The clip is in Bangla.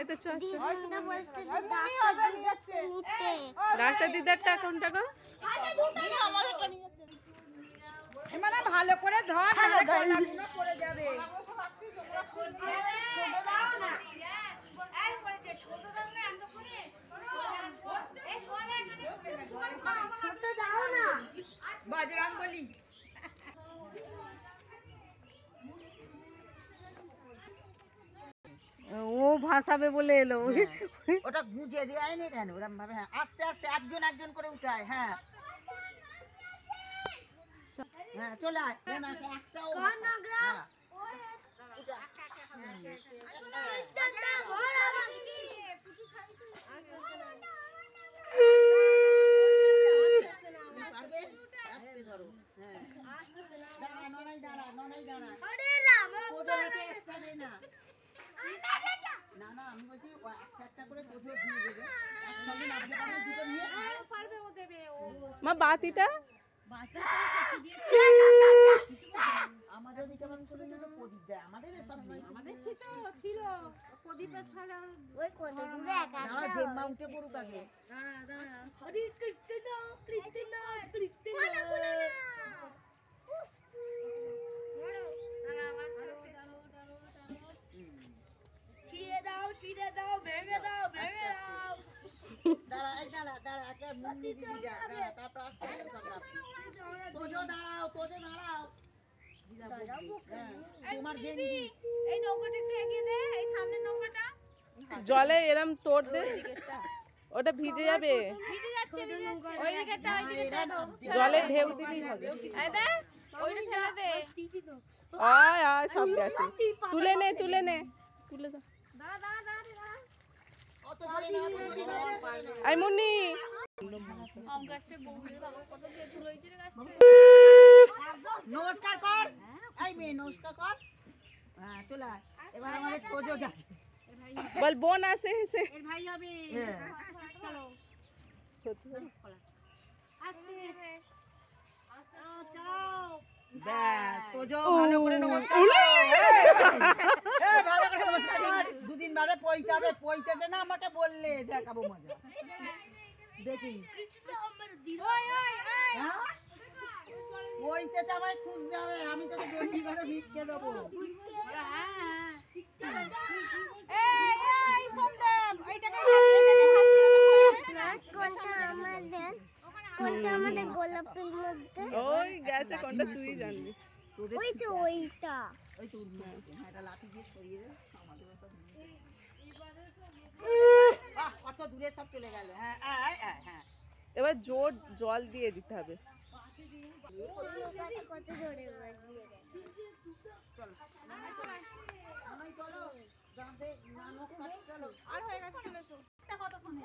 এই তো ডাক্তার দিদারটা কোনটা গো? মানে ভালো করে ধর কলাগুলো পড়ে যাবে। ছোট দাও না বজরঙ্গবলী। ও ভাসাবে বলে এলো। ওটা গুঁজে দেয়নি কেন ওরকম ভাবে? হ্যাঁ আস্তে আস্তে একজন একজন করে উঠায়। হ্যাঁ হ্যাঁ চলে আয়। একটাও না না আমি বলছি একটা একটা করে তোজো দিয়ে দেবে একসঙ্গে নাচতে পারবে দুটো নিয়ে পারবে ও দেবে ও মা বাতিটা আমাদের দিকে মানুষ চলে গেল প্রদীপ দেয় আমাদের সব আমাদের ছিল প্রদীপের থালা ওই কত দূরে একা দাঁড়া জেম্মা উঠে পড়ুক আগে। আরে কৃষ্ণা কৃষ্ণা কৃষ্ণা ছিড়ে দাও ভেঙে দাও ভেঙে দাও। দাঁড়া এই দাঁড়া দাঁড়া একে মুন্নি দিদি যা দাঁড়া তারপর আস্তে আস্তে সব তোজো দাঁড়াও তোজো দাঁড়াও তোমার গেঞ্জি এই নৌকাটা একটু এগিয়ে দে, এই সামনে নৌকাটা জলে এরম তোড় দে, ওটা ভিজে যাবে। ভিজে যাচ্ছে ওই দিকেটা ওই দিকেটা দাও, জলে ঢেউ দিলেই হবে। এই দে ওইটা ফেলে দে। আয় আয় সব গেছে, তুলে নে তুলে নে তুলে দাও। দাঁড়া দাঁড়া দাঁড়া দাঁড়া। অত জোরে না অত জোরে না আই মুন্নি আম গাছটা বহুলে বাবা কত বেতুল হইছে রে গাছটা। নমস্কার কর এই মেয়ে নমস্কার কর। হ্যাঁ চলে আয় এবার আমাদের তোজো যাচ্ছে। বল বোন আসে এসে এর ভাই হবে। হ্যাঁ চলো সত্যি আস্তে চাও ব্যাস তোজো ভালো করে নমস্কার কর। এই ভালো করে নমস্কার কর। দুদিন বাদে পইতে হবে, পইতে দে না আমাকে বললে দেখাবো মজা দেখি। ওই ওই ওই হ্যাঁ পইতে তো আমায় খুঁজতে হবে, আমি তোকে গন্ডি করে ভিক্ষে দেবো। এই এই সোমদেব এইটাকে কোনটা আমাদের গোলাপের মধ্যে ওই গেছে কোনটা তুই জানবি। ওই তো ওইটা ওই তো হ্যাঁ এটা লাঠি দিয়ে সরিয়ে দে আমাদের বাহ কত দূরে সব চলে গেল। হ্যাঁ আয় আয় হ্যাঁ এবার জোর জল দিয়ে দিতে হবে। কত জোরে বাজিয়ে দেয়। চলো আমায় চলো দাঁতে নানক কাট চলো আর হয়ে গেছে চলে এসো। একটা কথা শুনে